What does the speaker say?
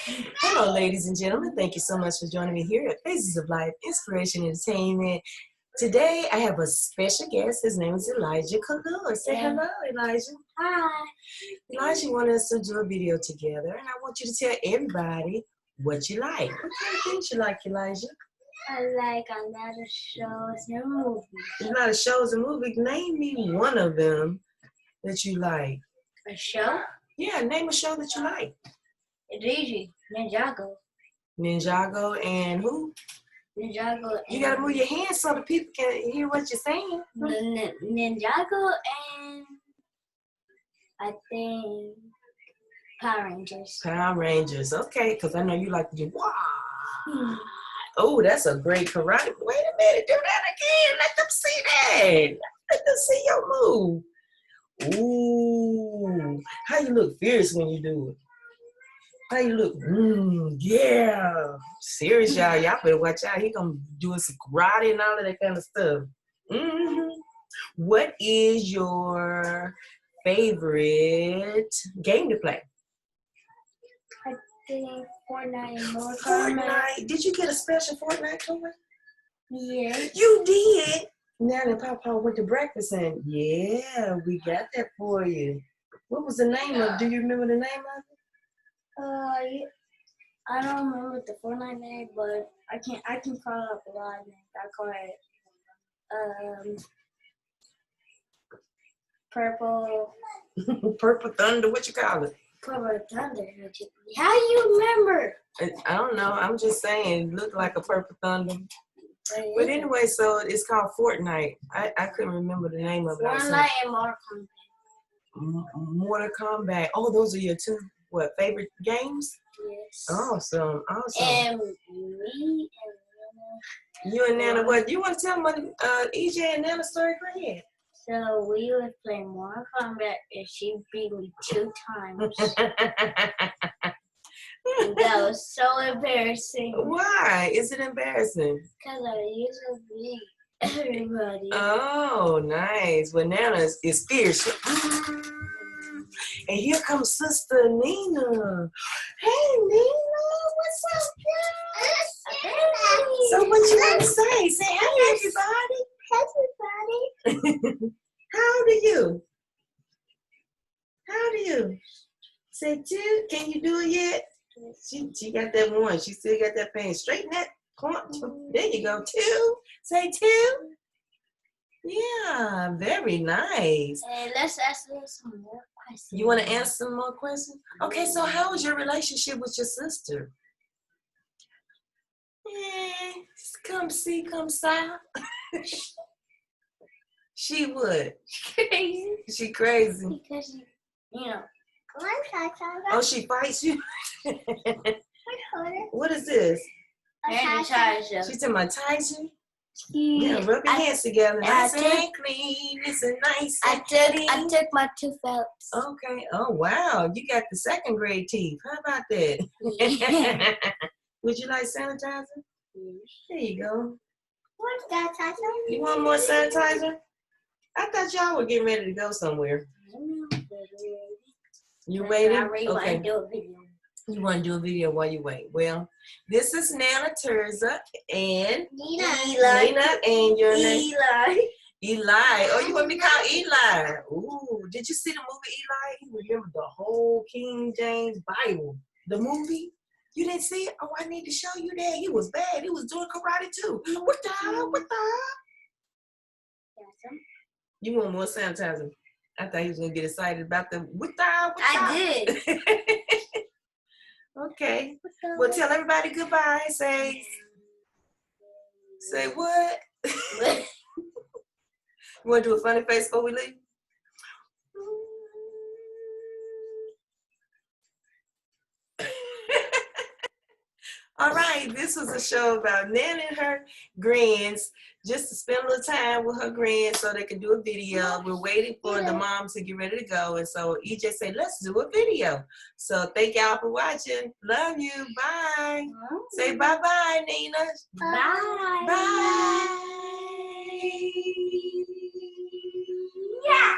Hello, ladies and gentlemen. Thank you so much for joining me here at Faces of Life, Inspiration, Entertainment. Today, I have a special guest. His name is Elijah Kalur. Say hello, Elijah. Hi. Elijah wanted us to do a video together, and I want you to tell everybody what you like. What kind of things you like, Elijah? I like a lot of shows and movies. There's a lot of shows and movies. Name me one of them that you like. A show? Yeah, name a show that you like. It's easy. Ninjago. Ninjago and who? Ninjago and... You gotta move your hands so the people can hear what you're saying. Ninjago and... I think... Power Rangers. Power Rangers. Okay, because I know you like to do wow. Oh, that's a great karate. Wait a minute, do that again. Let them see that. Let them see your move. Ooh, how you look fierce when you do it. How you look? Yeah. Serious, y'all. Y'all better watch out. He gonna do some karate and all of that kind of stuff. What is your favorite game to play? I think Fortnite and more. Fortnite. Did you get a special Fortnite toy? Yeah. You did. NaNNah and Papa went to breakfast and yeah, we got that for you. What was the name of it? Do you remember the name of it? I don't remember the Fortnite name, but I can call up a lot of names. I call it Purple. Purple Thunder. What you call it? Purple Thunder. How do you remember? I don't know. I'm just saying, it looked like a Purple Thunder. But anyway, so it's called Fortnite. I couldn't remember the name of it. Fortnite and Mortal Kombat. Mortal Kombat. Oh, those are your two favorite games? Yes. Awesome. And me and you and NaNNah, what? You want to tell my EJ and NaNNah story? Go ahead. So we would play Mortal Kombat and she beat me 2 times. That was so embarrassing. Why? Is it embarrassing? Because I used to beat everybody. Oh, nice. Well, NaNNah is fierce. And here comes Sister Nina. Hey, Nina, what's up, girl? So what you want to say? Say hey, everybody. Everybody. How old are you? How old are you? Say 2. Can you do it yet? She got that 1. She still got that pain. Straighten that point. There you go. 2. Say 2. Yeah, very nice. And let's ask her some more questions. You want to answer some more questions? Okay, so how is your relationship with your sister? Come see, come saw. She would. Crazy. She crazy. Because Oh, she fights you? What is this? Sanitizer. She's talking about Tyson? Yeah, rub your hands together. Nice and clean. It's a nice and clean. I took my 2 Phelps. Okay. Oh, wow. You got the 2nd grade teeth. How about that? Yeah. Would you like sanitizer? There you go. What's sanitizer? You want more sanitizer? I thought y'all were getting ready to go somewhere. You waiting? Okay. You want to do a video while you wait. Well, this is NaNNah Terza and Nina and your name? Eli. Oh, you want me to call Eli? Ooh, did you see the movie Eli? He remembered the whole King James Bible. The movie? You didn't see it? Oh, I need to show you that. He was bad. He was doing karate too. What the? You want more sanitizer? I thought he was going to get excited about the I did. Okay. Well, tell everybody goodbye. Say what? You want to do a funny face before we leave? All right, this was a show about NaNNah and her grands, just to spend a little time with her grands so they can do a video. We're waiting for the moms to get ready to go. And so EJ said, let's do a video. So thank y'all for watching. Love you. Bye. Say bye-bye, Nina. Bye. Bye. Yeah.